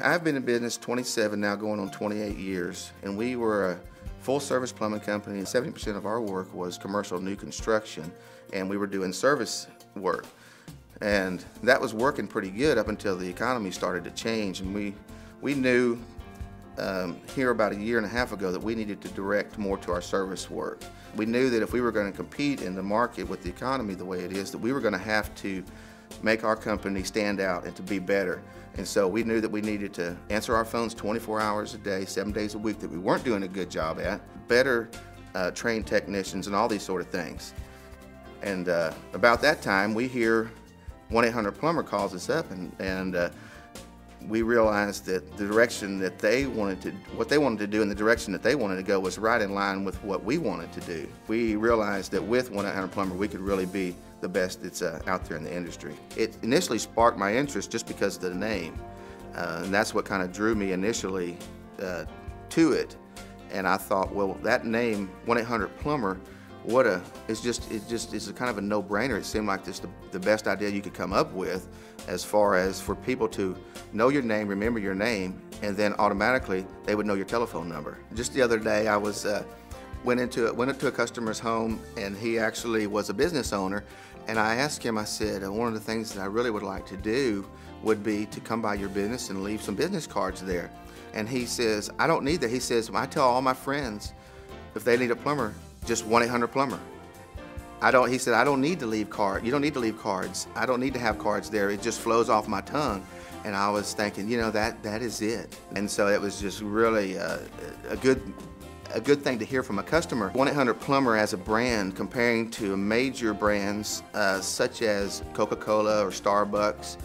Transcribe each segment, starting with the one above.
I've been in business 27 now, going on 28 years, and we were a full-service plumbing company, and 70% of our work was commercial new construction, and we were doing service work. And that was working pretty good up until the economy started to change, and we knew here about a year and a half ago that we needed to direct more to our service work. We knew that if we were going to compete in the market with the economy the way it is, that we were going to have to make our company stand out and to be better. And so we knew that we needed to answer our phones 24 hours a day, 7 days a week that we weren't doing a good job at, better trained technicians and all these sort of things. And about that time, we hear 1-800-Plumber calls us up, and we realized that the direction that they wanted to, what they wanted to do and the direction that they wanted to go was right in line with what we wanted to do. We realized that with 1-800-Plumber, we could really be the best that's out there in the industry. It initially sparked my interest just because of the name, and that's what kind of drew me initially to it. And I thought, well, that name, 1-800-Plumber, it's a kind of a no-brainer. It seemed like just the best idea you could come up with, as far as for people to know your name, remember your name, and then automatically they would know your telephone number. Just the other day, I was went into a customer's home, and he actually was a business owner, and I asked him, I said, one of the things that I really would like to do would be to come by your business and leave some business cards there. And he says, I don't need that. He says, I tell all my friends, if they need a plumber, just 1-800-Plumber. He said, I don't need to leave cards. You don't need to leave cards. I don't need to have cards there. It just flows off my tongue. And I was thinking, you know, that is it. And so it was just really a good thing to hear from a customer. 1-800-Plumber as a brand, comparing to major brands such as Coca-Cola or Starbucks,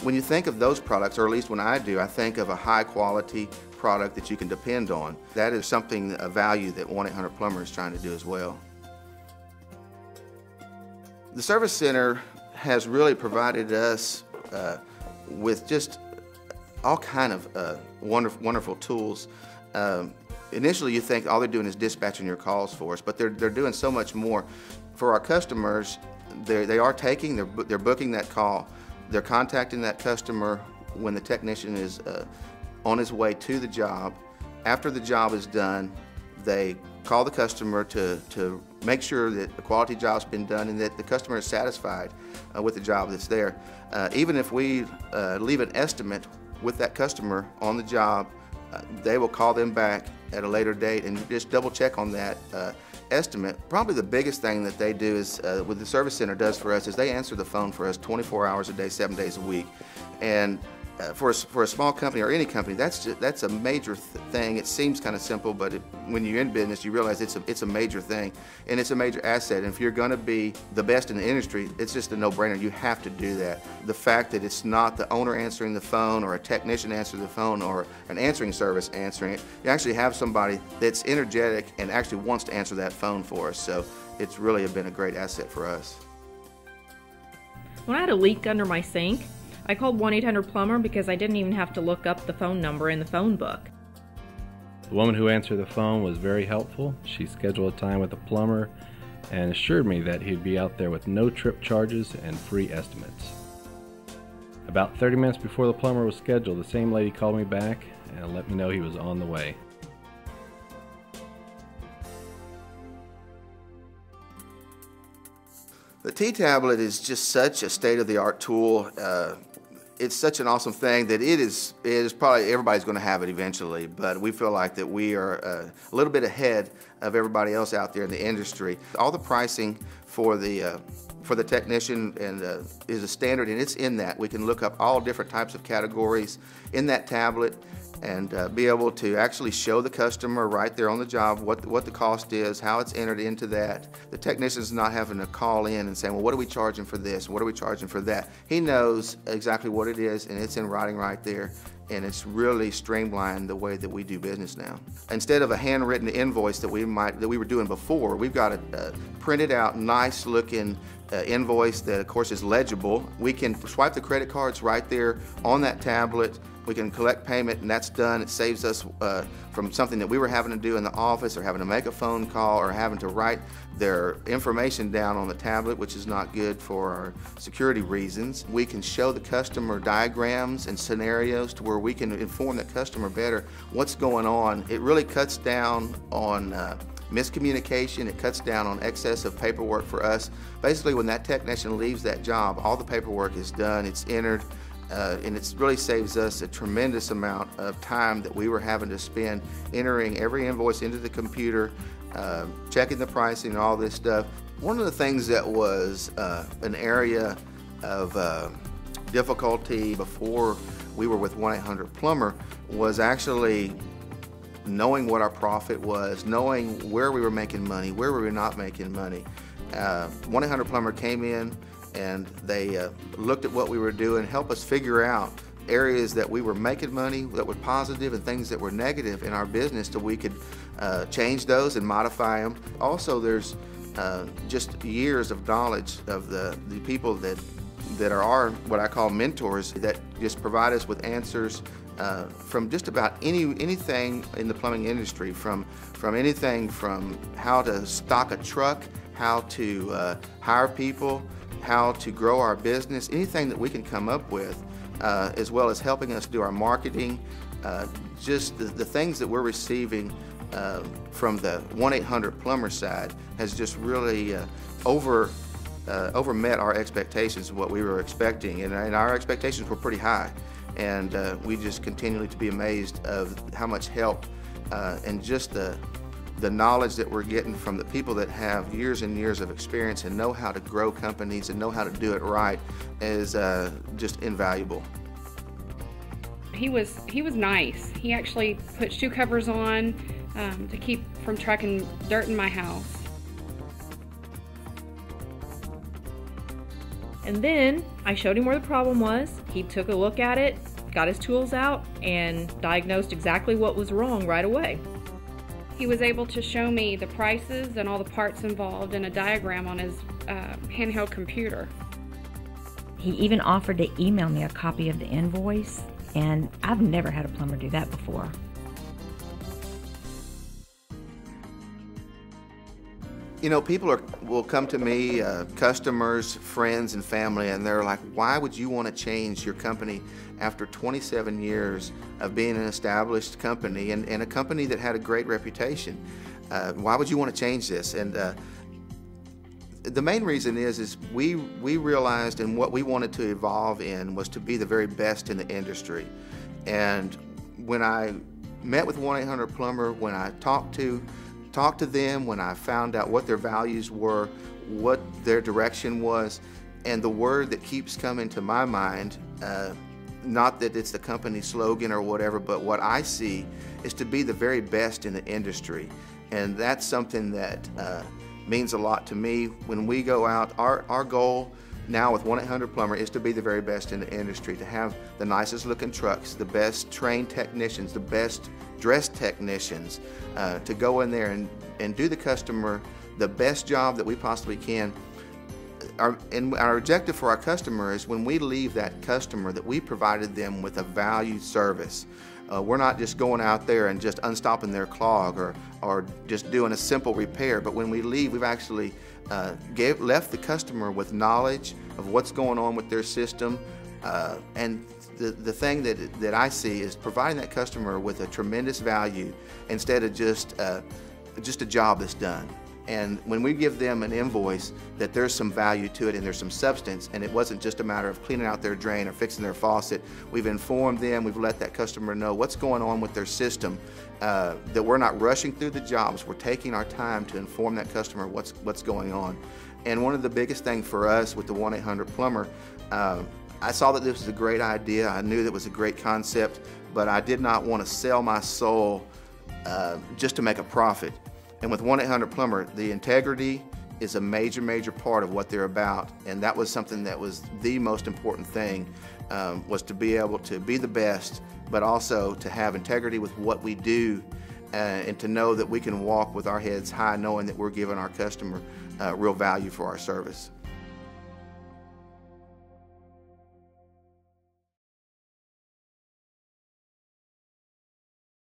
when you think of those products, or at least when I do, I think of a high quality product that you can depend on. That is something, a value that 1-800-Plumber is trying to do as well. The service center has really provided us with just all kind of wonderful tools. Initially, you think all they're doing is dispatching your calls for us, but they're doing so much more. For our customers, they're booking that call, they're contacting that customer when the technician is on his way to the job. After the job is done, they call the customer to make sure that the quality job's been done and that the customer is satisfied with the job that's there. Even if we leave an estimate with that customer on the job, they will call them back at a later date and just double check on that estimate. Probably the biggest thing that they do is, what the service center does for us, is they answer the phone for us 24 hours a day, 7 days a week. And for a small company or any company, that's a major thing. It seems kind of simple, but when you're in business, you realize it's a major thing, and it's a major asset. And if you're going to be the best in the industry, it's just a no-brainer. You have to do that. The fact that it's not the owner answering the phone or a technician answering the phone or an answering service answering it, you actually have somebody that's energetic and actually wants to answer that phone for us. So it's really been a great asset for us. When I had a leak under my sink, I called 1-800-Plumber because I didn't even have to look up the phone number in the phone book. The woman who answered the phone was very helpful. She scheduled a time with the plumber and assured me that he'd be out there with no trip charges and free estimates. About 30 minutes before the plumber was scheduled, the same lady called me back and let me know he was on the way. The T-Tablet is just such a state-of-the-art tool. It's such an awesome thing that it is probably everybody's going to have it eventually, but we feel like that we are a little bit ahead of everybody else out there in the industry. All the pricing for the technician is a standard, and it's in that. We can look up all different types of categories in that tablet and be able to actually show the customer right there on the job what the cost is, how it's entered into that. The technician's not having to call in and saying, well, what are we charging for this? What are we charging for that? He knows exactly what it is, and it's in writing right there. And it's really streamlined the way that we do business now. Instead of a handwritten invoice that we were doing before, we've got a printed out, nice looking invoice that, of course, is legible. We can swipe the credit cards right there on that tablet. We can collect payment, and that's done. It saves us from something that we were having to do in the office, or having to make a phone call, or having to write their information down on the tablet, which is not good for our security reasons. We can show the customer diagrams and scenarios to where we can inform the customer better what's going on. It really cuts down on miscommunication. It cuts down on excessive paperwork for us. Basically, when that technician leaves that job, all the paperwork is done, it's entered, and it really saves us a tremendous amount of time that we were having to spend entering every invoice into the computer, checking the pricing and all this stuff. One of the things that was an area of difficulty before we were with 1-800-Plumber was actually knowing what our profit was, knowing where we were making money, where we were not making money. 1-800-Plumber came in and they looked at what we were doing, helped us figure out areas that we were making money that were positive and things that were negative in our business, so we could change those and modify them. Also, there's just years of knowledge of the people that are our, what I call mentors, that just provide us with answers from just about anything in the plumbing industry, from anything from how to stock a truck, how to hire people, how to grow our business, anything that we can come up with, as well as helping us do our marketing. Just the things that we're receiving from the 1-800-Plumber side has just really overmet our expectations of what we were expecting, and our expectations were pretty high. And we just continually to be amazed of how much help and just the knowledge that we're getting from the people that have years and years of experience and know how to grow companies and know how to do it right is just invaluable. He was nice. He actually put shoe covers on to keep from trucking dirt in my house. And then I showed him where the problem was. He took a look at it, got his tools out, and diagnosed exactly what was wrong right away. He was able to show me the prices and all the parts involved in a diagram on his handheld computer. He even offered to email me a copy of the invoice, and I've never had a plumber do that before. You know, people will come to me, customers, friends, and family, and they're like, why would you want to change your company after 27 years of being an established company and a company that had a great reputation? Why would you want to change this? And the main reason is we realized, and what we wanted to evolve in was to be the very best in the industry. And when I met with 1-800-Plumber, when I talked to them, when I found out what their values were, what their direction was, and the word that keeps coming to my mind, not that it's the company slogan or whatever, but what I see is to be the very best in the industry. And that's something that means a lot to me. When we go out, our goal now with 1-800-Plumber is to be the very best in the industry, to have the nicest looking trucks, the best trained technicians, the best dressed technicians, to go in there and do the customer the best job that we possibly can. Our objective for our customer is when we leave that customer that we provided them with a valued service. We're not just going out there and just unstopping their clog or just doing a simple repair, but when we leave, we've actually left the customer with knowledge of what's going on with their system. And the thing that I see is providing that customer with a tremendous value instead of just a job that's done. And when we give them an invoice, that there's some value to it and there's some substance, and it wasn't just a matter of cleaning out their drain or fixing their faucet. We've informed them, we've let that customer know what's going on with their system, that we're not rushing through the jobs. We're taking our time to inform that customer what's going on. And one of the biggest things for us with the 1-800-Plumber, I saw that this was a great idea. I knew that it was a great concept, but I did not want to sell my soul just to make a profit. And with 1-800-Plumber, the integrity is a major, major part of what they're about. And that was something that was the most important thing, was to be able to be the best, but also to have integrity with what we do, and to know that we can walk with our heads high knowing that we're giving our customer real value for our service.